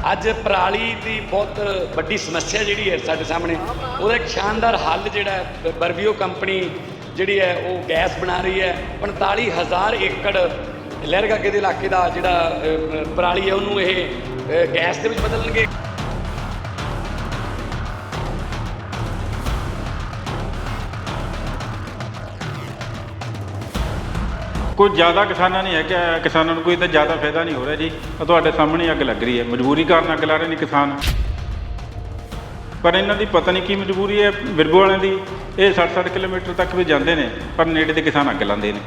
ਅੱਜ ਪਰਾਲੀ ਦੀ ਬਹੁਤ ਵੱਡੀ ਸਮੱਸਿਆ ਜਿਹੜੀ ਹੈ ਸਾਡੇ ਸਾਹਮਣੇ, ਉਹਦਾ ਇੱਕ ਸ਼ਾਨਦਾਰ ਹੱਲ ਜਿਹੜਾ ਬਰਵੀਓ ਕੰਪਨੀ ਜਿਹੜੀ ਹੈ ਉਹ ਗੈਸ ਬਣਾ ਰਹੀ ਹੈ। 45,000 ਏਕੜ ਲਹਿਰਗਾਗੇ ਦੇ ਇਲਾਕੇ ਦਾ ਜਿਹੜਾ ਪਰਾਲੀ ਹੈ ਉਹਨੂੰ ਇਹ ਗੈਸ ਦੇ ਵਿੱਚ ਬਦਲਣਗੇ। कोई ज़्यादा किसाना नहीं है कि किसानों को कोई तो ज़्यादा फायदा नहीं हो रहा जी। ਤੁਹਾਡੇ ਸਾਹਮਣੇ ਅੱਗ ਲੱਗ ਰਹੀ है, मजबूरी कारण ਅੱਗ ਲਾ ਰਹੇ ਨੇ किसान। पर इन्हों की पता नहीं की मजबूरी है विरगो वालों की। ये 60-60 किलोमीटर तक भी जाते हैं पर नेड़े के किसान ਅੱਗ लाते हैं।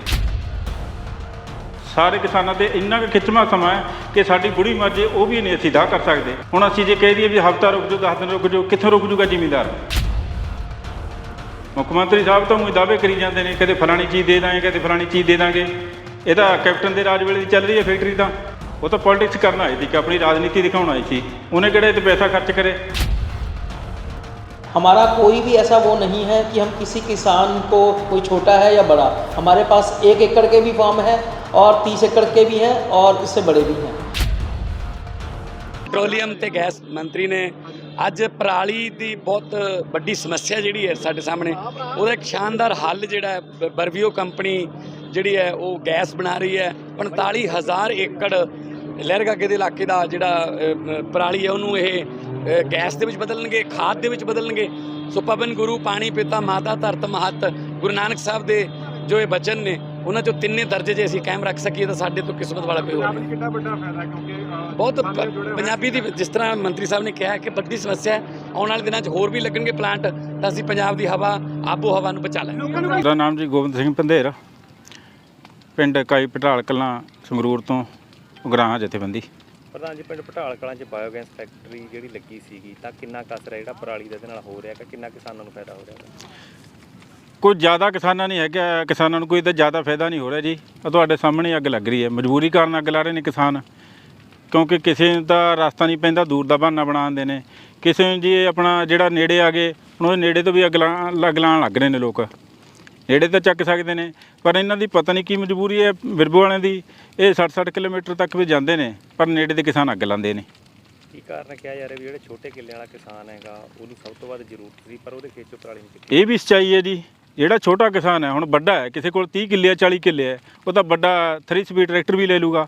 ਸਾਰੇ किसानों से इन्ना खिचवा समा है कि साड़ी बुढ़ी मर जाए वो भी नहीं असीं दाह कर सकते। हुण असीं जे कह दईए भी हफ्ता रुक जाओ 10 दिन रुक जाओ, कित्थों रुक जूगा जिमींदार। मुख्यमंत्री साहब तो मूँ दावे करी जाते हैं कदे फलानी चीज़ दे देंगे कदे फलानी चीज़ दे देंगे। ये तो कैप्टन के राज वेले चल रही है फैक्ट्री। तो वो तो पॉलिटिक्स करना आई थी कि अपनी राजनीति दिखाना आई थी, उन्हें किहड़े तो पैसा खर्च करे। हमारा कोई भी ऐसा वो नहीं है कि हम किसी किसान को कोई छोटा है या बड़ा। हमारे पास 1 एकड़ के भी फार्म है और 30 एकड़ के भी हैं और इससे बड़े भी हैं। ਪੈਟਰੋਲੀਅਮ ਤੇ ਗੈਸ ਮੰਤਰੀ ਨੇ ਅੱਜ ਪਰਾਲੀ ਦੀ ਬਹੁਤ ਵੱਡੀ ਸਮੱਸਿਆ ਜਿਹੜੀ ਹੈ ਸਾਡੇ ਸਾਹਮਣੇ, ਉਹਦਾ ਇੱਕ ਸ਼ਾਨਦਾਰ ਹੱਲ ਜਿਹੜਾ ਬਰਵੀਓ ਕੰਪਨੀ ਜਿਹੜੀ ਹੈ ਉਹ ਗੈਸ ਬਣਾ ਰਹੀ ਹੈ। 45,000 ਏਕੜ ਲਹਿਰਗਾਗੇ ਦੇ ਇਲਾਕੇ ਦਾ ਜਿਹੜਾ ਪਰਾਲੀ ਹੈ ਉਹਨੂੰ ਇਹ ਗੈਸ ਦੇ ਵਿੱਚ ਬਦਲਣਗੇ, ਖਾਦ ਦੇ ਵਿੱਚ ਬਦਲਣਗੇ। ਸੋ ਪਵਨ ਗੁਰੂ ਪਾਣੀ ਪਿਤਾ ਮਾਤਾ ਧਰਤ ਮਹੱਤ ਗੁਰੂ ਨਾਨਕ ਸਾਹਿਬ ਦੇ ਜੋ ਇਹ ਬਚਨ ਨੇ ਉਹਨਾਂ 'ਚੋਂ ਤਿੰਨੇ ਦਰਜੇ ਜੇ ਅਸੀਂ ਕਾਇਮ ਰੱਖ ਸਕੀਏ ਤਾਂ ਸਾਡੇ ਤੋਂ ਕਿਸਮਤ ਵਾਲਾ ਕੋਈ ਹੋਰ ਨਹੀਂ। ਕਿੰਨਾ ਵੱਡਾ ਫਾਇਦਾ ਕਿਉਂਕਿ ਬਹੁਤ ਪੰਜਾਬੀ ਦੀ ਜਿਸ ਤਰ੍ਹਾਂ ਮੰਤਰੀ ਸਾਹਿਬ ਨੇ ਕਿਹਾ ਕਿ ਵੱਡੀ ਸਮੱਸਿਆ ਹੈ, ਆਉਣ ਵਾਲੇ ਦਿਨਾਂ 'ਚ ਹੋਰ ਵੀ ਲੱਗਣਗੇ ਪਲਾਂਟ ਤਾਂ ਅਸੀਂ ਪੰਜਾਬ ਦੀ ਹਵਾ ਆਬੋ ਹਵਾ ਨੂੰ ਬਚਾ ਲਾਂਗੇ। ਮੇਰਾ ਨਾਮ ਜੀ ਗੋਬਿੰਦ ਸਿੰਘ ਪੰਧੇਰ, ਪਿੰਡ ਕਾਈ ਪਟਾਲ ਕਲਾਂ ਸੰਗਰੂਰ ਤੋਂ ਉਗਰਾਹਾਂ ਜਥੇਬੰਦੀ। ਪ੍ਰਧਾਨ ਜੀ, ਪਿੰਡ ਪਟਾਲ ਕਲਾਂ 'ਚ ਬਾਇਓਗੈਸ ਫੈਕਟਰੀ ਜਿਹੜੀ ਲੱਗੀ ਸੀਗੀ ਤਾਂ ਕਿੰਨਾ ਕਸਰ ਹੈ ਜਿਹੜਾ ਪਰਾਲੀ ਦੇ ਨਾਲ ਹੋ ਰਿਹਾ, ਕਿ ਕਿੰਨਾ ਕਿਸਾਨਾਂ ਨੂੰ ਫਾਇਦਾ ਹੋ ਰਿਹਾ? कोई ज़्यादा किसाना नहीं है कि किसानों को कोई तो ज़्यादा फायदा नहीं हो रहा जी। ਤੁਹਾਡੇ ਸਾਹਮਣੇ ਅੱਗ ਲੱਗ ਰਹੀ है, मजबूरी कारण ਅੱਗ ला रहे हैं किसान। क्योंकि किसी का रास्ता नहीं पैंदा, दूर का बहाना बना दिंदे ने। किसी जी अपना जिहड़ा नेड़े आ गए उन्होंने नेड़े तो भी अग लाण लग रहे हैं लोग, नेड़े तो चक सकते हैं। पर इन्हों की पता नहीं की मजबूरी है विरगो वालों की। ये 60-60 किलोमीटर तक भी जाते हैं पर नेड़े के किसान अग लाते हैं। ਕੀ ਕਾਰਨ ਕਿਹਾ ਜਾ ਰਿਹਾ ਵੀ ਜਿਹੜੇ ਛੋਟੇ ਕਿੱਲੇ ਵਾਲਾ ਕਿਸਾਨ ਹੈਗਾ ਉਹਨੂੰ ਸਭ ਤੋਂ ਵੱਧ ਜ਼ਰੂਰਤ ਸੀ ਪਰ ਉਹਦੇ ਖੇਤ 'ਚੋਂ ਪਰਾਲੀ ਨਹੀਂ। ਇਹ ਵੀ ਸੱਚਾਈ ਹੈ ਜੀ। ਜਿਹੜਾ ਛੋਟਾ ਕਿਸਾਨ ਹੈ ਹੁਣ ਵੱਡਾ ਹੈ, ਕਿਸੇ ਕੋਲ 30 ਕਿੱਲੇ 40 ਕਿੱਲੇ ਹੈ, ਉਹ ਤਾਂ ਵੱਡਾ 3 ਸਪੀਡ ਟਰੈਕਟਰ ਵੀ ਲੈ ਲੂਗਾ।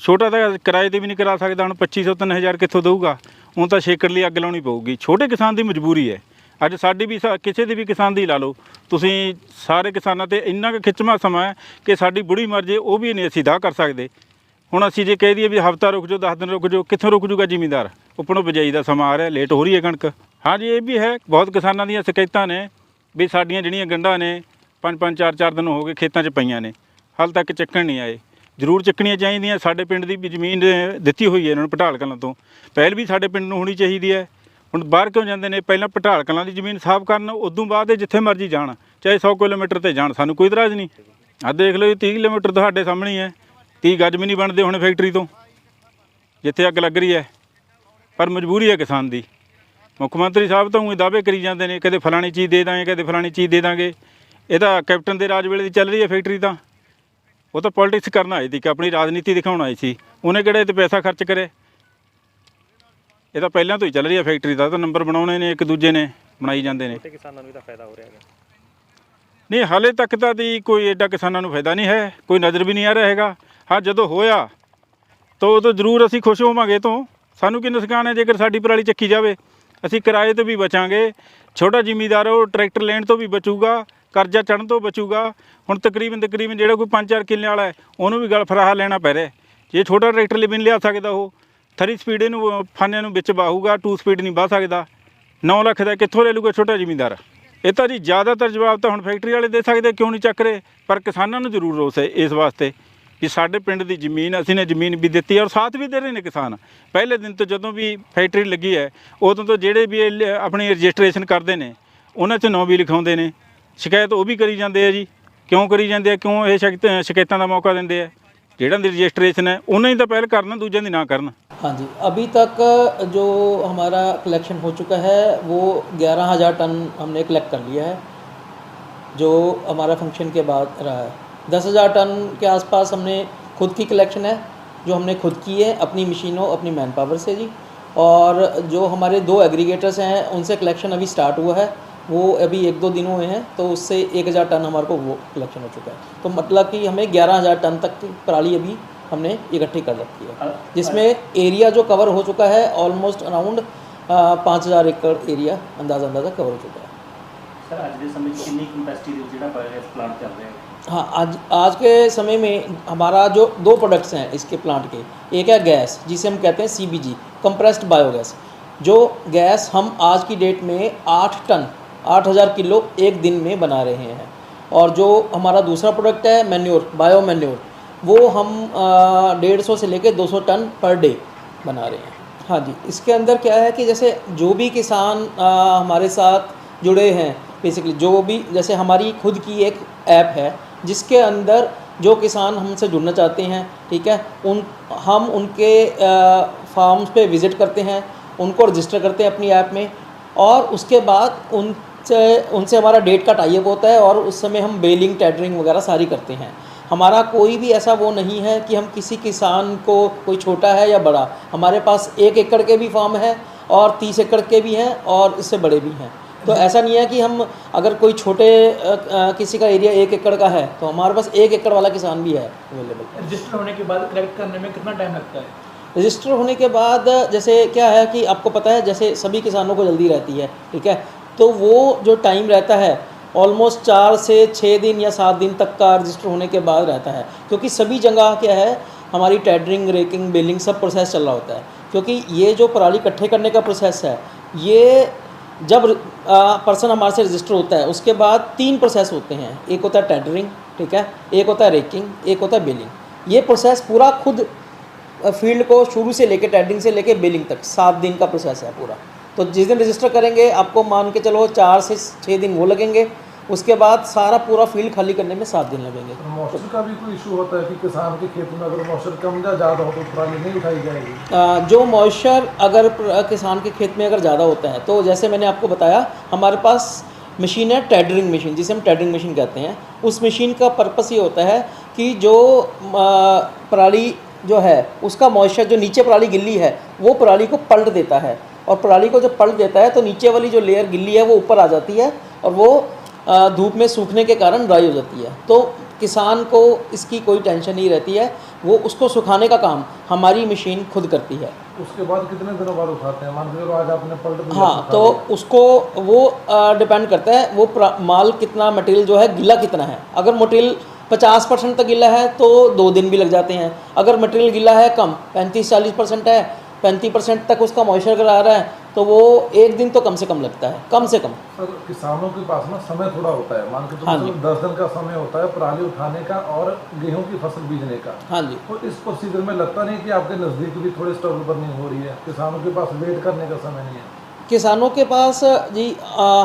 ਛੋਟਾ ਤਾਂ ਕਿਰਾਏ ਤੇ ਵੀ ਨਹੀਂ ਕਰਾ ਸਕਦਾ। ਹੁਣ 2500-3000 ਕਿੱਥੋਂ ਦੇਊਗਾ? ਹੁਣ ਤਾਂ ਛੇਕੜ ਲਈ ਅੱਗ ਲਾਉਣੀ ਪਊਗੀ। ਛੋਟੇ ਕਿਸਾਨ ਦੀ ਮਜਬੂਰੀ ਹੈ। ਅੱਜ ਸਾਡੀ ਵੀ ਕਿਸੇ ਦੇ ਵੀ ਕਿਸਾਨ ਦੀ ਲਾ ਲਓ ਤੁਸੀਂ, ਸਾਰੇ ਕਿਸਾਨਾਂ 'ਤੇ ਇੰਨਾ ਕੁ ਖਿੱਚਵਾਂ ਸਮਾਂ ਹੈ ਕਿ ਸਾਡੀ ਬੁੜੀ ਮਰ ਜੇ ਉਹ ਵੀ ਨਹੀਂ ਅਸੀਂ ਦਾਹ ਕਰ ਸਕਦੇ। ਹੁਣ ਅਸੀਂ ਜੇ ਕਹਿ ਦਈਏ ਵੀ ਹਫ਼ਤਾ ਰੁਕ ਜਾਓ 10 ਦਿਨ ਰੁਕ ਜਾਓ, ਕਿੱਥੋਂ ਰੁਕ ਜੂਗਾ ਜ਼ਿਮੀਂਦਾਰ? ਉੱਪਰੋਂ ਬਿਜਾਈ ਦਾ ਸਮਾਂ ਆ ਰਿਹਾ, ਲੇਟ ਹੋ ਰਹੀ ਹੈ ਕਣਕ। ਹਾਂਜੀ ਇਹ ਵੀ ਹੈ, ਬਹੁਤ ਕਿਸਾਨਾਂ ਦੀਆਂ ਸ਼ਿਕਾਇਤਾਂ ਨੇ ਵੀ ਸਾਡੀਆਂ ਜਿਹੜੀਆਂ ਗੰਢਾਂ ਨੇ 5-5 4-4 ਦਿਨ ਹੋ ਗਏ ਖੇਤਾਂ 'ਚ ਪਈਆਂ ਨੇ, ਹਾਲੇ ਤੱਕ ਚੱਕਣ ਨਹੀਂ ਆਏ। ਜ਼ਰੂਰ ਚੱਕਣੀਆਂ ਚਾਹੀਦੀਆਂ। ਸਾਡੇ ਪਿੰਡ ਦੀ ਵੀ ਜ਼ਮੀਨ ਦਿੱਤੀ ਹੋਈ ਹੈ ਇਹਨਾਂ ਨੂੰ ਪਟਾਲ ਕਲਾਂ ਤੋਂ, ਪਹਿਲ ਵੀ ਸਾਡੇ ਪਿੰਡ ਨੂੰ ਹੋਣੀ ਚਾਹੀਦੀ ਹੈ। ਹੁਣ ਬਾਹਰ ਕਿਉਂ ਜਾਂਦੇ ਨੇ? ਪਹਿਲਾਂ ਪਟਾਲ ਕਲਾਂ ਦੀ ਜ਼ਮੀਨ ਸਾਫ਼ ਕਰਨ, ਉਦੋਂ ਬਾਅਦ ਜਿੱਥੇ ਮਰਜ਼ੀ ਜਾਣ, ਚਾਹੇ 100 ਕਿਲੋਮੀਟਰ 'ਤੇ ਜਾਣ, ਸਾਨੂੰ ਕੋਈ ਇਤਰਾਜ਼ ਨਹੀਂ। ਆਹ ਦੇਖ ਲਓ 30 ਕਿਲੋਮੀਟਰ ਤੁਹਾਡੇ ਸਾਹਮਣੇ ਹੈ, 30 ਗੱਜ ਵੀ ਨਹੀਂ ਬਣਦੇ ਹੁਣ ਫੈਕਟਰੀ ਤੋਂ ਜਿੱਥੇ ਅੱਗ ਲੱਗ ਰਹੀ ਹੈ। ਪਰ ਮਜਬੂਰੀ ਹੈ ਕਿਸਾਨ ਦੀ। ਮੁੱਖ ਮੰਤਰੀ ਸਾਹਿਬ ਤਾਂ ਉਹ ਦਾਅਵੇ ਕਰੀ ਜਾਂਦੇ ਨੇ ਕਦੇ ਫਲਾਣੀ ਚੀਜ਼ ਦੇ ਦਾਂਗੇ ਕਦੇ ਫਲਾਣੀ ਚੀਜ਼ ਦੇ ਦਾਂਗੇ। ਇਹ ਤਾਂ ਕੈਪਟਨ ਦੇ ਰਾਜ ਵੇਲੇ ਦੀ ਚੱਲ ਰਹੀ ਹੈ ਫੈਕਟਰੀ। ਤਾਂ ਉਹ ਤਾਂ ਪੋਲਿਟਿਕਸ ਕਰਨ ਆਈ ਸੀ ਕਿ ਆਪਣੀ ਰਾਜਨੀਤੀ ਦਿਖਾਉਣ ਆਈ ਸੀ, ਉਹਨੇ ਕਿਹੜੇ ਤੇ ਪੈਸਾ ਖਰਚ ਕਰੇ। ਇਹ ਤਾਂ ਪਹਿਲਾਂ ਤੋਂ ਹੀ ਚੱਲ ਰਹੀ ਹੈ ਫੈਕਟਰੀ ਦਾ, ਤਾਂ ਨੰਬਰ ਬਣਾਉਣੇ ਨੇ ਇੱਕ ਦੂਜੇ ਨੇ ਬਣਾਈ ਜਾਂਦੇ ਨੇ। ਕਿਸਾਨਾਂ ਨੂੰ ਵੀ ਤਾਂ ਫਾਇਦਾ ਹੋ ਰਿਹਾ ਹੈਗਾ? ਨਹੀਂ ਹਾਲੇ ਤੱਕ ਤਾਂ ਦੀ ਕੋਈ ਐਡਾ ਕਿਸਾਨਾਂ ਨੂੰ ਫਾਇਦਾ ਨਹੀਂ ਹੈ, ਕੋਈ ਨਜ਼ਰ ਵੀ ਨਹੀਂ ਆ ਰਿਹਾ ਹੈਗਾ। ਹਾਂ ਜਦੋਂ ਹੋਇਆ ਤਾਂ ਉਦੋਂ ਜ਼ਰੂਰ ਅਸੀਂ ਖੁਸ਼ ਹੋਵਾਂਗੇ। ਤੋਂ ਸਾਨੂੰ ਕੀ ਨੁਕਸਾਨ ਹੈ ਜੇਕਰ ਸਾਡੀ ਪਰਾਲੀ ਚੱਕੀ ਜਾਵੇ? ਅਸੀਂ ਕਿਰਾਏ ਤੋਂ ਵੀ ਬਚਾਂਗੇ, ਛੋਟਾ ਜ਼ਿਮੀਂਦਾਰ ਉਹ ਟਰੈਕਟਰ ਲੈਣ ਤੋਂ ਵੀ ਬਚੂਗਾ, ਕਰਜ਼ਾ ਚੜ੍ਹਨ ਤੋਂ ਬਚੂਗਾ। ਹੁਣ ਤਕਰੀਬਨ ਜਿਹੜਾ ਕੋਈ 5-4 ਕਿੱਲੇ ਵਾਲਾ ਹੈ ਉਹਨੂੰ ਵੀ ਗਲ ਫਰਾਹਾ ਲੈਣਾ ਪੈ ਰਿਹਾ। ਜੇ ਛੋਟਾ ਟਰੈਕਟਰ ਵੀ ਨਹੀਂ ਲਿਆ ਸਕਦਾ, ਉਹ 3 ਸਪੀਡ ਇਹਨੂੰ ਫਾਨਿਆਂ ਨੂੰ ਵਿੱਚ ਬਾਹੂਗਾ, 2 ਸਪੀਡ ਨਹੀਂ ਬਾਹ ਸਕਦਾ। 9 ਲੱਖ ਦਾ ਕਿੱਥੋਂ ਲੈ ਲੂਗਾ ਛੋਟਾ ਜ਼ਿਮੀਂਦਾਰ? ਇਹ ਤਾਂ ਜੀ ਜ਼ਿਆਦਾਤਰ ਜਵਾਬ ਤਾਂ ਹੁਣ ਫੈਕਟਰੀ ਵਾਲੇ ਦੇ ਸਕਦੇ, ਕਿਉਂ ਨਹੀਂ ਚੱਕ ਰਹੇ। ਪਰ ਕਿਸਾਨਾਂ ਨੂੰ ਜ਼ਰੂਰ ਰੋਸ ਹੈ ਇਸ ਵਾਸਤੇ ਕਿ ਸਾਡੇ ਪਿੰਡ ਦੀ ਜ਼ਮੀਨ, ਅਸੀਂ ਨੇ ਜ਼ਮੀਨ ਵੀ ਦਿੱਤੀ ਔਰ ਸਾਥ ਵੀ ਦੇ ਰਹੇ ਨੇ ਕਿਸਾਨ। ਪਹਿਲੇ ਦਿਨ ਤੋਂ ਜਦੋਂ ਵੀ ਫੈਕਟਰੀ ਲੱਗੀ ਹੈ ਉਦੋਂ ਤੋਂ ਜਿਹੜੇ ਵੀ ਆਪਣੀ ਰਜਿਸਟ੍ਰੇਸ਼ਨ ਕਰਦੇ ਨੇ ਉਹਨਾਂ 'ਚ ਨਾਂ ਵੀ ਲਿਖਾਉਂਦੇ ਨੇ। ਸ਼ਿਕਾਇਤ ਉਹ ਵੀ ਕਰੀ ਜਾਂਦੇ ਆ ਜੀ। ਕਿਉਂ ਕਰੀ ਜਾਂਦੇ ਆ? ਕਿਉਂ ਇਹ ਸ਼ਿਕਾਇਤਾਂ ਦਾ ਮੌਕਾ ਦਿੰਦੇ ਆ? ਜਿਹੜਾ ਦੀ ਰਜਿਸट्रेशन है उन्हें ही तो पहल करना, दूजे की ना करना। हाँ जी, अभी तक जो हमारा कलेक्शन हो चुका है वो 11,000 टन हमने कलेक्ट कर लिया है, जो हमारा फंक्शन के बाद रहा है। 10,000 टन के आसपास हमने खुद की कलेक्शन है, जो हमने खुद की है अपनी मशीनों अपनी मैन पावर से जी। और जो हमारे 2 एग्रीगेटर्स हैं उनसे कलेक्शन अभी स्टार्ट हुआ है, वो अभी 1-2 दिन हुए हैं, तो उससे 1000 टन हमारे को वो कलेक्शन हो चुका है। तो मतलब कि हमें 11000 टन तक की पराली अभी हमने इकट्ठी कर रखी है, जिसमें एरिया जो कवर हो चुका है ऑलमोस्ट अराउंड 5000 एकड़ एरिया अंदाज़ा कवर हो चुका है। सर आज के समय कितनी कैपेसिटी ਜਿਹੜਾ ਬਾਇਓਗੈਸ प्लांट चल रहा है? हाँ, आज के समय में हमारा जो 2 प्रोडक्ट्स हैं इसके प्लांट के, एक है गैस जिसे हम कहते हैं CBG, कंप्रेस्ड बायोगैस। जो गैस हम आज की डेट में 8 टन 8000 किलो एक दिन में बना रहे हैं। और जो हमारा दूसरा प्रोडक्ट है मैन्योर, बायो मैन्योर, वो हम 150 से लेकर 200 टन पर डे बना रहे हैं। हाँ जी, इसके अंदर क्या है कि जैसे जो भी किसान हमारे साथ जुड़े हैं, बेसिकली जो भी, जैसे हमारी खुद की एक ऐप है जिसके अंदर जो किसान हमसे जुड़ना चाहते हैं, ठीक है, हम उनके फार्म्स पे विज़िट करते हैं, उनको रजिस्टर करते हैं अपनी ऐप में, और उसके बाद उनसे हमारा डेट का टाई अप होता है और उस समय हम बेलिंग, टेडरिंग वगैरह सारी करते हैं। हमारा कोई भी ऐसा वो नहीं है कि हम किसी किसान को, कोई छोटा है या बड़ा, हमारे पास 1 एकड़ के भी फार्म है और 30 एकड़ के भी हैं और इससे बड़े भी हैं। तो ऐसा नहीं है कि हम, अगर कोई छोटे किसी का एरिया 1 एकड़ का है तो हमारे पास 1 एकड़ वाला किसान भी है अवेलेबल। रजिस्टर होने के बाद कलेक्ट करने में कितना टाइम लगता है? रजिस्टर होने के बाद जैसे क्या है कि आपको पता है, जैसे सभी किसानों को जल्दी रहती है, ठीक है, तो वो जो टाइम रहता है ऑलमोस्ट 4 से 6 दिन या 7 दिन तक का रजिस्टर होने के बाद रहता है, क्योंकि सभी जगह क्या है, हमारी टेडरिंग, रेकिंग, बेलिंग सब प्रोसेस चल रहा होता है। क्योंकि ये जो पराली इकट्ठे करने का प्रोसेस है, ये जब पर्सन हमारे से रजिस्टर होता है उसके बाद 3 प्रोसेस होते हैं। एक होता है टेडरिंग, ठीक है, एक होता है रेकिंग, एक होता है बेलिंग। ये प्रोसेस पूरा खुद फील्ड को शुरू से लेके, टेडरिंग से लेके बेलिंग तक 7 दिन का प्रोसेस है पूरा। तो जिस दिन रजिस्टर करेंगे आपको मान के चलो 4 से 6 दिन वो लगेंगे, उसके बाद सारा पूरा फील्ड खाली करने में 7 दिन लगेंगे। मॉइस्चर का भी कोई इशू होता है कि किसान के खेत में अगर मॉइस्चर कम या ज़्यादा हो तो पराली नहीं उठाई जाएगी? जो मॉइस्चर अगर किसान के खेत में अगर ज़्यादा होता है, तो जैसे मैंने आपको बताया, हमारे पास मशीन है टेडरिंग मशीन, जिसे हम टेडरिंग मशीन कहते हैं। उस मशीन का पर्पस ये होता है कि जो पराली जो है उसका मॉइस्चर, जो नीचे पराली गिल्ली है, वो पराली को पलट देता है, और पराली को जब पलट देता है तो नीचे वाली जो लेयर गिल्ली है वो ऊपर आ जाती है और वो धूप में सूखने के कारण ड्राई हो जाती है। तो किसान को इसकी कोई टेंशन नहीं रहती है, वो उसको सुखाने का काम हमारी मशीन खुद करती है। उसके बाद कितने दिनों बाद उठाते हैं? मान के चलो आज आपने पलट दिया, हाँ, तो उसको वो डिपेंड करता है, वो माल कितना, मटेरियल जो है गिला कितना है। अगर मटेरियल 50% तक गिला है तो 2 दिन भी लग जाते हैं। अगर मटेरियल गिला है कम, 35-40% है, 35% तक उसका मॉइस्चर अगर आ रहा है, तो वो 1 दिन तो कम से कम लगता है, कम से कम। सर किसानों के पास ना समय थोड़ा होता है, मान के हाँ चलो जी। 10 दिन का समय होता है पराली उठाने का और गेहूं की फसल बीजने का। हाँ जी। तो इस प्रोसीजर में लगता नहीं कि आपके नज़दीक भी थोड़ी स्ट्रगल करनी हो रही है? किसानों के पास वेट करने का समय नहीं है? किसानों के पास जी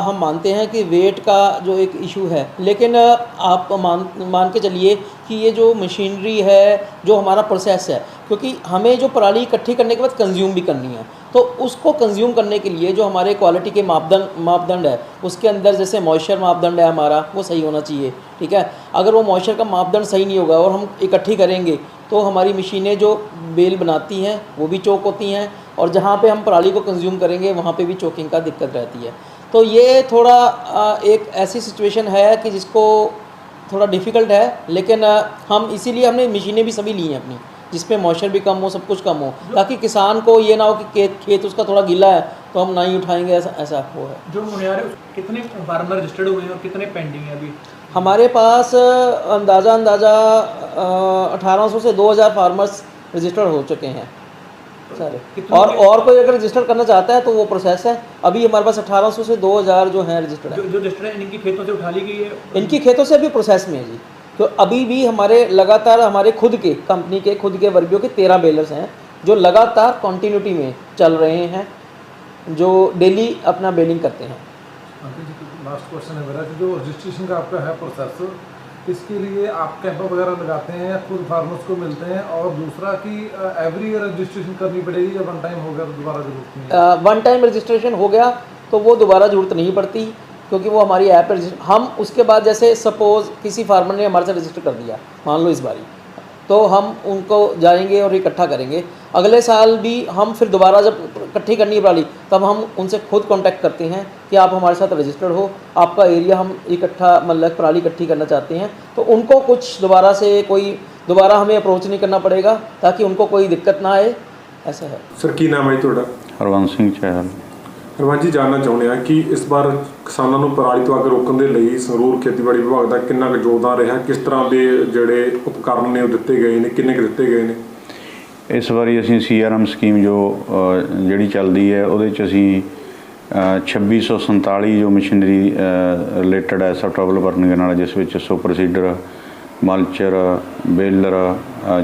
हम मानते हैं कि वेट का जो एक इशू है, लेकिन आप मान के चलिए कि ये जो मशीनरी है, जो हमारा प्रोसेस है, क्योंकि हमें जो पराली इकट्ठी करने के बाद कंज्यूम भी करनी है, तो उसको कंज्यूम करने के लिए जो हमारे क्वालिटी के मापदंड है, उसके अंदर जैसे मॉइस्चर मापदंड है हमारा, वो सही होना चाहिए, ठीक है। अगर वो मॉइस्चर का मापदंड सही नहीं होगा और हम इकट्ठी करेंगे तो हमारी मशीनें जो बेल बनाती हैं वो भी चोक होती हैं, और जहाँ पे हम पराली को कंज्यूम करेंगे वहाँ पे भी चोकिंग का दिक्कत रहती है। तो ये थोड़ा एक ऐसी सिचुएशन है कि जिसको थोड़ा डिफ़िकल्ट है, लेकिन हम इसीलिए हमने मशीनें भी सभी ली हैं अपनी, जिसपे मॉइस्चर भी कम हो, सब कुछ कम हो, ताकि किसान को ये ना हो कि खेत उसका थोड़ा गीला है तो हम नहीं उठाएंगे, ऐसा वो है। जो मुनियारे कितने फार्मर रजिस्टर्ड हुए हैं और कितने पेंडिंग है अभी? हमारे पास अंदाज़ा 1800 से 2000 फार्मर्स रजिस्टर्ड हो चुके हैं सारे, और कोई अगर रजिस्टर करना चाहता है तो वो प्रोसेस है। अभी हमारे पास 1800 से 2000 जो हैं रजिस्टर्ड है। जो रजिस्टर है इनकी खेतों से उठा ली गई है? इनकी खेतों से अभी प्रोसेस में है जी। तो अभी भी हमारे लगातार, हमारे खुद के कंपनी के खुद के वर्बियों के 13 बेलर्स हैं जो लगातार कंटिन्यूटी में चल रहे हैं, जो डेली अपना बेलिंग करते हैं। लास्ट क्वेश्चन है मेरा कि जो रजिस्ट्रेशन का आपका है प्रोसेस, इसके लिए आप कैंप वगैरह लगाते हैं या खुद फार्मर्स को मिलते हैं? और दूसरा कि एवरी ईयर रजिस्ट्रेशन करनी पड़ेगी या वन टाइम हो गया तो दोबारा जरूरत नहीं है? वन टाइम रजिस्ट्रेशन हो गया तो वो दोबारा ज़रूरत नहीं पड़ती, क्योंकि वो हमारी ऐप पर हम उसके बाद, जैसे सपोज़ किसी फार्मर ने हमारे से रजिस्टर कर दिया, मान लो इस बारी, तो हम उनको जाएंगे और इकट्ठा करेंगे। अगले साल भी हम फिर दोबारा जब इकट्ठी करनी है पराली, तब हम उनसे खुद कांटेक्ट करते हैं कि आप हमारे साथ रजिस्टर्ड हो, आपका एरिया हम इकट्ठा मतलब पराली इकट्ठी करना चाहते हैं। तो उनको कुछ दोबारा हमें अप्रोच नहीं करना पड़ेगा, ताकि उनको कोई दिक्कत ना आए, ऐसा है। सर की नाम है ਤੁਹਾਡਾ? ਹਰਵੰਸ ਸਿੰਘ ਚਹਿਲ। ਹਰਵੰਸ ਜੀ, ਜਾਣਨਾ ਚਾਹੁੰਦੇ ਹਾਂ ਕਿ ਇਸ ਵਾਰ ਕਿਸਾਨਾਂ ਨੂੰ ਪਰਾਲੀ ਤੋਂ ਅੱਗ ਰੋਕਣ ਦੇ ਲਈ ਸੰਗਰੂਰ ਖੇਤੀਬਾੜੀ ਵਿਭਾਗ ਦਾ ਕਿੰਨਾ ਕੁ ਯੋਗਦਾਨ ਰਿਹਾ, ਕਿਸ ਤਰ੍ਹਾਂ ਦੇ ਜਿਹੜੇ ਉਪਕਰਨ ਨੇ ਉਹ ਦਿੱਤੇ ਗਏ ਨੇ, ਕਿੰਨੇ ਕੁ ਦਿੱਤੇ ਗਏ ਨੇ? ਇਸ ਵਾਰੀ ਅਸੀਂ CRM ਸਕੀਮ ਜੋ ਜਿਹੜੀ ਚੱਲਦੀ ਹੈ ਉਹਦੇ 'ਚ ਅਸੀਂ 2647 ਜੋ ਮਸ਼ੀਨਰੀ ਰਿਲੇਟਡ ਹੈ ਸਟਰੋਬਲ ਬਰਨਿੰਗ ਨਾਲ, ਜਿਸ ਵਿੱਚ super seeder, mulcher, baler,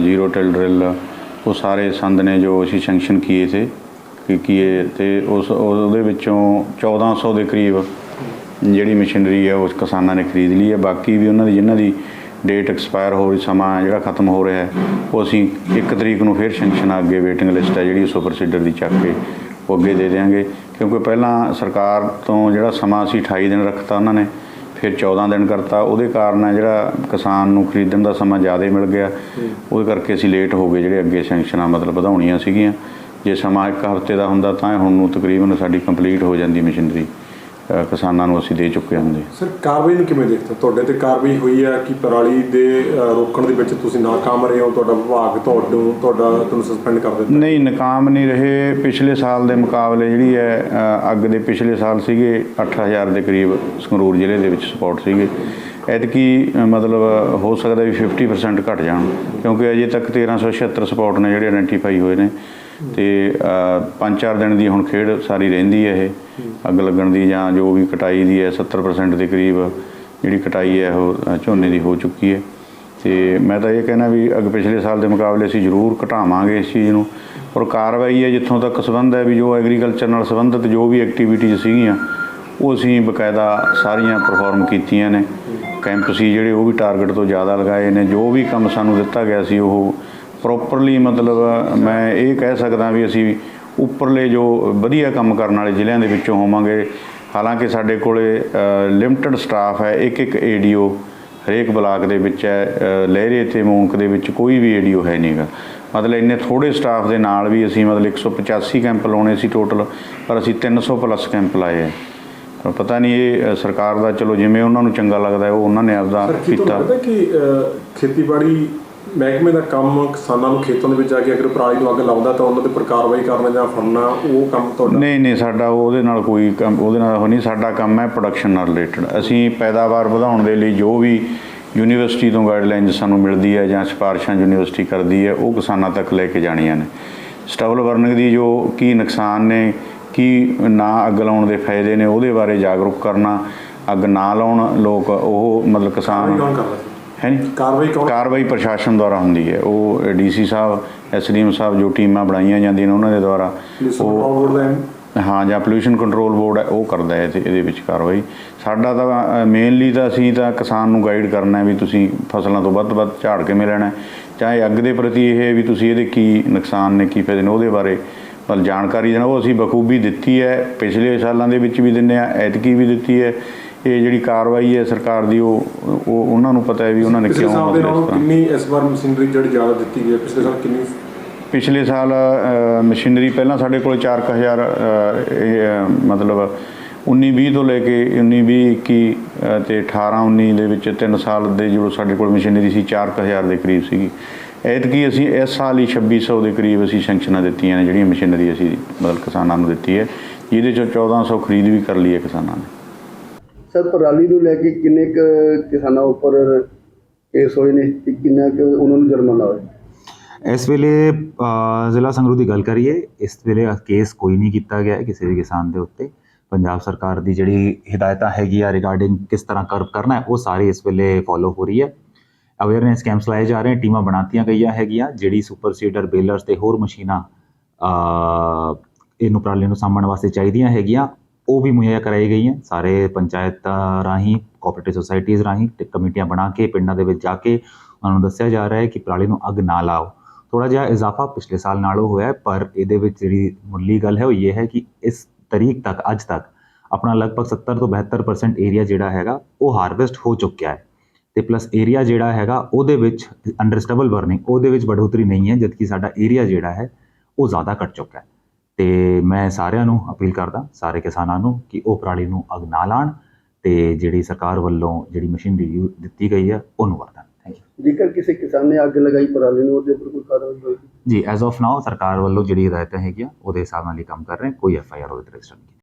zero till drill, ਉਹ ਸਾਰੇ ਸੰਦ ਨੇ ਜੋ ਅਸੀਂ ਸੈਂਕਸ਼ਨ ਕੀਏ ਤੇ ਉਹਦੇ ਵਿੱਚੋਂ 1400 ਦੇ ਕਰੀਬ ਜਿਹੜੀ ਮਸ਼ੀਨਰੀ ਹੈ ਉਸ ਕਿਸਾਨਾਂ ਨੇ ਖਰੀਦ ਲਈ ਹੈ। ਬਾਕੀ ਵੀ ਉਹਨਾਂ ਦੀ ਜਿਨ੍ਹਾਂ ਦੀ ਡੇਟ ਐਕਸਪਾਇਰ ਹੋ ਰਹੀ, ਸਮਾਂ ਜਿਹੜਾ ਖਤਮ ਹੋ ਰਿਹਾ ਹੈ, ਉਹ ਅਸੀਂ 1 ਤਰੀਕ ਨੂੰ ਫਿਰ ਸੈਂਕਸ਼ਨ ਅੱਗੇ ਵੇਟਿੰਗ ਲਿਸਟ ਹੈ ਜਿਹੜੀ ਸੁਪਰ ਸੀਡਰ ਦੀ ਚੱਕ ਕੇ ਉਹ ਅੱਗੇ ਦੇ ਦਿਆਂਗੇ। ਕਿਉਂਕਿ ਪਹਿਲਾਂ ਸਰਕਾਰ ਤੋਂ ਜਿਹੜਾ ਸਮਾਂ ਸੀ 28 ਦਿਨ ਰੱਖਤਾ ਉਹਨਾਂ ਨੇ, ਫਿਰ 14 ਦਿਨ ਕਰਤਾ। ਉਹਦੇ ਕਾਰਨ ਹੈ ਜਿਹੜਾ ਕਿਸਾਨ ਨੂੰ ਖਰੀਦਣ ਦਾ ਸਮਾਂ ਜ਼ਿਆਦਾ ਮਿਲ ਗਿਆ, ਉਹਦੇ ਕਰਕੇ ਅਸੀਂ ਲੇਟ ਹੋ ਗਏ ਜਿਹੜੇ ਅੱਗੇ ਸੈਂਕਸ਼ਨਾਂ ਮਤਲਬ ਵਧਾਉਣੀਆਂ ਸੀਗੀਆਂ। ਜੇ ਸਮਾਂ 1 ਹਫ਼ਤੇ ਦਾ ਹੁੰਦਾ ਤਾਂ ਹੁਣ ਨੂੰ ਤਕਰੀਬਨ ਸਾਡੀ ਕੰਪਲੀਟ ਹੋ ਜਾਂਦੀ ਮਸ਼ੀਨਰੀ, ਕਿਸਾਨਾਂ ਨੂੰ ਅਸੀਂ ਦੇ ਚੁੱਕੇ ਹੁੰਦੇ। ਸਰ ਕਾਰਵਾਈ ਨੂੰ ਕਿਵੇਂ ਦੇਖਦੇ? ਤੁਹਾਡੇ ਤੇ ਕਾਰਵਾਈ ਹੋਈ ਹੈ ਕਿ ਪਰਾਲੀ ਦੇ ਰੋਕਣ ਦੇ ਵਿੱਚ ਤੁਸੀਂ ਨਾਕਾਮ ਰਹੇ ਹੋ, ਤੁਹਾਡਾ ਵਿਭਾਗ ਤੁਹਾਨੂੰ ਸਸਪੈਂਡ ਕਰ ਦਿੱਤਾ? ਨਹੀਂ, ਨਾਕਾਮ ਨਹੀਂ ਰਹੇ। ਪਿਛਲੇ ਸਾਲ ਦੇ ਮੁਕਾਬਲੇ ਜਿਹੜੀ ਹੈ ਅੱਗ ਦੇ ਪਿਛਲੇ ਸਾਲ ਸੀਗੇ 8000 ਦੇ ਕਰੀਬ ਸੰਗਰੂਰ ਜ਼ਿਲ੍ਹੇ ਦੇ ਵਿੱਚ ਸਪੋਟ ਸੀਗੇ। ਐਤਕੀ ਮਤਲਬ ਹੋ ਸਕਦਾ ਵੀ 50% ਘਟ ਜਾਣ, ਕਿਉਂਕਿ ਅਜੇ ਤੱਕ 1376 ਸਪੋਟ ਨੇ ਜਿਹੜੇ ਆਇਡੈਂਟੀਫਾਈ ਹੋਏ ਨੇ ਤੇ 5-4 ਦਿਨ ਦੀ ਹੁਣ ਖੇਡ ਸਾਰੀ ਰਹਿੰਦੀ ਹੈ ਇਹ ਅੱਗ ਲੱਗਣ ਦੀ, ਜਾਂ ਜੋ ਵੀ ਕਟਾਈ ਦੀ ਹੈ 70% ਦੇ ਕਰੀਬ ਜਿਹੜੀ ਕਟਾਈ ਹੈ ਉਹ ਝੋਨੇ ਦੀ ਹੋ ਚੁੱਕੀ ਹੈ। ਤੇ ਮੈਂ ਤਾਂ ਇਹ ਕਹਿਣਾ ਵੀ ਅੱਗ ਪਿਛਲੇ ਸਾਲ ਦੇ ਮੁਕਾਬਲੇ ਅਸੀਂ ਜ਼ਰੂਰ ਘਟਾਵਾਂਗੇ ਇਸ ਚੀਜ਼ ਨੂੰ। ਔਰ ਕਾਰਵਾਈ ਹੈ ਜਿੱਥੋਂ ਤੱਕ ਸੰਬੰਧ ਹੈ ਵੀ ਜੋ ਐਗਰੀਕਲਚਰ ਨਾਲ ਸੰਬੰਧਿਤ ਜੋ ਵੀ ਐਕਟੀਵਿਟੀਜ਼ ਸੀਗੀਆਂ ਉਹ ਅਸੀਂ ਬਕਾਇਦਾ ਸਾਰੀਆਂ ਪਰਫੋਰਮ ਕੀਤੀਆਂ ਨੇ। ਕੈਂਪ ਸੀ ਜਿਹੜੇ ਉਹ ਵੀ ਟਾਰਗੇਟ ਤੋਂ ਜ਼ਿਆਦਾ ਲਗਾਏ ਨੇ। ਜੋ ਵੀ ਕੰਮ ਸਾਨੂੰ ਦਿੱਤਾ ਗਿਆ ਸੀ ਉਹ ਪ੍ਰੋਪਰਲੀ ਮਤਲਬ ਮੈਂ ਇਹ ਕਹਿ ਸਕਦਾ ਵੀ ਅਸੀਂ ਉੱਪਰਲੇ ਜੋ ਵਧੀਆ ਕੰਮ ਕਰਨ ਵਾਲੇ ਜ਼ਿਲ੍ਹਿਆਂ ਦੇ ਵਿੱਚੋਂ ਹੋਵਾਂਗੇ। ਹਾਲਾਂਕਿ ਸਾਡੇ ਕੋਲੇ ਲਿਮਟਿਡ ਸਟਾਫ ਹੈ, ਇੱਕ ADO ਹਰੇਕ ਬਲਾਕ ਦੇ ਵਿੱਚ ਹੈ। ਲਹਿਰੇ ਅਤੇ ਮੂੰਕ ਦੇ ਵਿੱਚ ਕੋਈ ਵੀ ADO ਹੈ ਨਹੀਂ ਗਾ। ਮਤਲਬ ਇੰਨੇ ਥੋੜ੍ਹੇ ਸਟਾਫ ਦੇ ਨਾਲ ਵੀ ਅਸੀਂ ਮਤਲਬ 185 ਕੈਂਪ ਲਾਉਣੇ ਸੀ ਟੋਟਲ, ਪਰ ਅਸੀਂ 300+ ਕੈਂਪ ਲਾਏ ਹੈ। ਪਤਾ ਨਹੀਂ ਇਹ ਸਰਕਾਰ ਦਾ, ਚਲੋ ਜਿਵੇਂ ਉਹਨਾਂ ਨੂੰ ਚੰਗਾ ਲੱਗਦਾ ਉਹ ਉਹਨਾਂ ਨੇ ਆਪਦਾ ਕੀਤਾ। ਕਿ ਖੇਤੀਬਾੜੀ ਮਹਿਕਮੇ ਦਾ ਕੰਮ ਕਿਸਾਨਾਂ ਨੂੰ ਖੇਤਾਂ ਦੇ ਵਿੱਚ ਜਾ ਕੇ ਅਗਰ ਪਰਾਲੀ ਨੂੰ ਅੱਗ ਲਾਉਂਦਾ ਤਾਂ ਉਹਨਾਂ ਦੇ ਉੱਪਰ ਕਾਰਵਾਈ ਕਰਨਾ ਜਾਂ ਫੜਨਾ, ਉਹ ਕੰਮ ਤੁਹਾਡਾ? ਨਹੀਂ, ਸਾਡਾ ਉਹਦੇ ਨਾਲ ਕੋਈ ਕੰਮ ਉਹਦੇ ਨਾਲ ਉਹ ਨਹੀਂ। ਸਾਡਾ ਕੰਮ ਹੈ ਪ੍ਰੋਡਕਸ਼ਨ ਨਾਲ ਰਿਲੇਟਡ। ਅਸੀਂ ਪੈਦਾਵਾਰ ਵਧਾਉਣ ਦੇ ਲਈ ਜੋ ਵੀ ਯੂਨੀਵਰਸਿਟੀ ਤੋਂ ਗਾਈਡਲਾਈਨ ਸਾਨੂੰ ਮਿਲਦੀ ਹੈ ਜਾਂ ਸਿਫਾਰਿਸ਼ਾਂ ਯੂਨੀਵਰਸਿਟੀ ਕਰਦੀ ਹੈ ਉਹ ਕਿਸਾਨਾਂ ਤੱਕ ਲੈ ਕੇ ਜਾਣੀਆਂ ਨੇ। ਸਟਬਲ ਬਰਨਿੰਗ ਦੀ ਜੋ ਕੀ ਨੁਕਸਾਨ ਨੇ, ਕੀ ਨਾ ਅੱਗ ਲਾਉਣ ਦੇ ਫਾਇਦੇ ਨੇ, ਉਹਦੇ ਬਾਰੇ ਜਾਗਰੂਕ ਕਰਨਾ। ਅੱਗ ਨਾ ਲਾਉਣ ਲੋਕ, ਉਹ ਮਤਲਬ ਕਿਸਾਨ ਹੈ ਨਹੀਂ। ਕਾਰਵਾਈ ਪ੍ਰਸ਼ਾਸਨ ਦੁਆਰਾ ਹੁੰਦੀ ਹੈ। ਉਹ DC ਸਾਹਿਬ, SDM ਸਾਹਿਬ ਜੋ ਟੀਮਾਂ ਬਣਾਈਆਂ ਜਾਂਦੀਆਂ ਨੇ ਉਹਨਾਂ ਦੇ ਦੁਆਰਾ, ਉਹ ਹਾਂ, ਜਾਂ ਪੋਲਿਊਸ਼ਨ ਕੰਟਰੋਲ ਬੋਰਡ ਹੈ ਉਹ ਕਰਦਾ ਹੈ ਇਹਦੇ ਵਿੱਚ ਕਾਰਵਾਈ। ਸਾਡਾ ਤਾਂ ਮੇਨਲੀ ਤਾਂ ਅਸੀਂ ਤਾਂ ਕਿਸਾਨ ਨੂੰ ਗਾਈਡ ਕਰਨਾ ਵੀ ਤੁਸੀਂ ਫਸਲਾਂ ਤੋਂ ਵੱਧ ਤੋਂ ਵੱਧ ਝਾੜ ਕਿਵੇਂ ਲੈਣਾ, ਚਾਹੇ ਅੱਗ ਦੇ ਪ੍ਰਤੀ ਇਹ ਵੀ ਤੁਸੀਂ ਇਹਦੇ ਕੀ ਨੁਕਸਾਨ ਨੇ, ਕੀ ਫਾਇਦੇ ਨੇ, ਉਹਦੇ ਬਾਰੇ ਮਤਲਬ ਜਾਣਕਾਰੀ ਦੇਣਾ। ਉਹ ਅਸੀਂ ਬਖੂਬੀ ਦਿੱਤੀ ਹੈ, ਪਿਛਲੇ ਸਾਲਾਂ ਦੇ ਵਿੱਚ ਵੀ ਦਿੰਦੇ ਹਾਂ, ਐਤਕੀ ਵੀ ਦਿੱਤੀ ਹੈ। ਇਹ ਜਿਹੜੀ ਕਾਰਵਾਈ ਹੈ ਸਰਕਾਰ ਦੀ ਉਹ ਉਹਨਾਂ ਨੂੰ ਪਤਾ ਹੈ ਵੀ ਉਹਨਾਂ ਨੇ ਕਿਉਂ ਕਿੰਨੀ ਇਸ ਵਾਰ ਮਸ਼ੀਨਰੀ ਜਿਹੜੀ ਜ਼ਿਆਦਾ ਦਿੱਤੀ ਗਈ ਹੈ? ਪਿਛਲੇ ਸਾਲ ਕਿੰਨੀ? ਪਿਛਲੇ ਸਾਲ ਮਸ਼ੀਨਰੀ ਪਹਿਲਾਂ ਸਾਡੇ ਕੋਲ 4000 ਮਤਲਬ 19-20 ਤੋਂ ਲੈ ਕੇ 19-20-21 ਤੇ 18-19 ਦੇ ਵਿੱਚ 3 ਸਾਲ ਦੇ ਜੋ ਸਾਡੇ ਕੋਲ ਮਸ਼ੀਨਰੀ ਸੀ 4000 ਦੇ ਕਰੀਬ ਸੀਗੀ। ਐਤਕੀ ਅਸੀਂ ਇਸ ਸਾਲ ਹੀ 2600 ਦੇ ਕਰੀਬ ਅਸੀਂ ਸੈਂਕਸ਼ਨਾਂ ਦਿੱਤੀਆਂ ਨੇ ਜਿਹੜੀਆਂ ਮਸ਼ੀਨਰੀ ਅਸੀਂ ਮਤਲਬ ਕਿਸਾਨਾਂ ਨੂੰ ਦਿੱਤੀ ਹੈ, ਜਿਹਦੇ 'ਚੋਂ 1400 ਖਰੀਦ ਵੀ ਕਰ ਲਈ ਹੈ ਕਿਸਾਨਾਂ ਨੇ। ਸਰ ਪਰਾਲੀ ਨੂੰ ਲੈ ਕੇ ਕਿੰਨੇ ਕੁ ਕਿਸਾਨਾਂ ਉੱਪਰ ਕੇਸ ਹੋਏ ਨੇ ਤੇ ਕਿੰਨਾ ਕੁ ਉਹਨਾਂ ਨੂੰ ਜੁਰਮਾਨਾ ਹੋਇਆ? ਇਸ ਵੇਲੇ ਜ਼ਿਲ੍ਹਾ ਸੰਗਰੂਰ ਦੀ ਗੱਲ ਕਰੀਏ, ਇਸ ਵੇਲੇ ਕੇਸ ਕੋਈ ਨਹੀਂ ਕੀਤਾ ਗਿਆ ਹੈ ਕਿਸੇ ਵੀ ਕਿਸਾਨ ਦੇ ਉੱਤੇ। ਪੰਜਾਬ ਸਰਕਾਰ ਦੀ ਜਿਹੜੀ ਹਿਦਾਇਤਾਂ ਹੈਗੀਆਂ ਰਿਗਾਰਡਿੰਗ ਕਿਸ ਤਰ੍ਹਾਂ ਕਰਵ ਕਰਨਾ ਹੈ ਉਹ ਸਾਰੀ ਇਸ ਵੇਲੇ ਫੋਲੋ ਹੋ ਰਹੀ ਹੈ। ਅਵੇਅਰਨੈਸ ਕੈਂਪਸ ਲਾਏ ਜਾ ਰਹੇ, ਟੀਮਾਂ ਬਣਾਤੀਆਂ ਗਈਆਂ ਹੈਗੀਆਂ। ਜਿਹੜੀ ਸੁਪਰ ਸੀਡਰ, ਬੇਲਰਸ ਤੇ ਹੋਰ ਮਸ਼ੀਨਾਂ ਇਹਨੂੰ ਪਰਾਲੀ ਨੂੰ ਸਾਂਭਣ ਵਾਸਤੇ ਚਾਹੀਦੀਆਂ ਹੈਗੀਆਂ ਉਹ ਵੀ ਮੁਹੱਈਆ ਕਰਾਈ ਗਈਆਂ। ਸਾਰੇ ਪੰਚਾਇਤ ਰਾਹੀਂ, ਕੋਆਪਰੇਟਿਵ ਸੁਸਾਇਟੀਜ਼ ਰਾਹੀਂ ਕਮੇਟੀਆਂ ਬਣਾ ਕੇ ਪਿੰਡਾਂ ਦੇ ਵਿੱਚ ਜਾ ਕੇ ਉਹਨਾਂ ਨੂੰ ਦੱਸਿਆ ਜਾ ਰਿਹਾ ਹੈ ਕਿ ਪਰਾਲੀ ਨੂੰ ਅੱਗ ਨਾ ਲਾਓ। ਥੋੜ੍ਹਾ ਜਿਹਾ ਇਜ਼ਾਫਾ ਪਿਛਲੇ ਸਾਲ ਨਾਲੋਂ ਹੋਇਆ, ਪਰ ਇਹਦੇ ਵਿੱਚ ਜਿਹੜੀ ਮੁੱਢਲੀ ਗੱਲ ਹੈ ਉਹ ਇਹ ਹੈ ਕਿ ਇਸ ਤਰੀਕ ਤੱਕ, ਅੱਜ ਤੱਕ ਆਪਣਾ ਲਗਭਗ 70 ਤੋਂ 72% ਏਰੀਆ ਜਿਹੜਾ ਹੈਗਾ ਉਹ ਹਾਰਵੈਸਟ ਹੋ ਚੁੱਕਿਆ ਹੈ। ਤੇ ਪਲੱਸ ਏਰੀਆ ਜਿਹੜਾ ਹੈਗਾ ਉਹਦੇ ਵਿੱਚ ਅੰਡਰ ਸਟਬਲ ਬਰਨਿੰਗ ਉਹਦੇ ਵਿੱਚ ਬੜੋਤਰੀ ਨਹੀਂ ਹੈ, ਜਦਕਿ ਸਾਡਾ ਏਰੀਆ ਜਿਹੜਾ ਹੈ ਉਹ ਜ਼ਿਆਦਾ ਘਟ ਚੁੱਕਾ ਹੈ। ਤੇ ਮੈਂ ਸਾਰਿਆਂ ਨੂੰ ਅਪੀਲ ਕਰਦਾ, ਸਾਰੇ ਕਿਸਾਨਾਂ ਨੂੰ, ਕਿ ਉਹ ਪਰਾਲੀ ਨੂੰ ਅੱਗ ਨਾ ਲਾਉਣ ਤੇ ਜਿਹੜੀ ਸਰਕਾਰ ਵੱਲੋਂ ਜਿਹੜੀ ਮਸ਼ੀਨਰੀ ਦਿੱਤੀ ਗਈ ਹੈ ਉਹਨੂੰ ਵਰਤਣ। Thank you. ਜੇਕਰ ਕਿਸੇ ਕਿਸਾਨ ਨੇ ਅੱਗ ਲਗਾਈ ਪਰਾਲੀ ਨੂੰ, ਉਹਦੇ ਉੱਪਰ ਕੋਈ ਕਾਰਵਾਈ ਹੋਏਗੀ? ਜੀ ਐਜ਼ ਆਫ ਨਾਓ ਸਰਕਾਰ ਵੱਲੋਂ ਜਿਹੜੀ ਹਦਾਇਤਾਂ ਹੈਗੀਆਂ ਉਹਦੇ ਹਿਸਾਬ ਨਾਲ ਹੀ ਕੰਮ ਕਰ ਰਹੇ, ਕੋਈ FIR ਉਹਦੇ ਤੇ ਰਜਿਸਟਰ ਨਹੀਂ।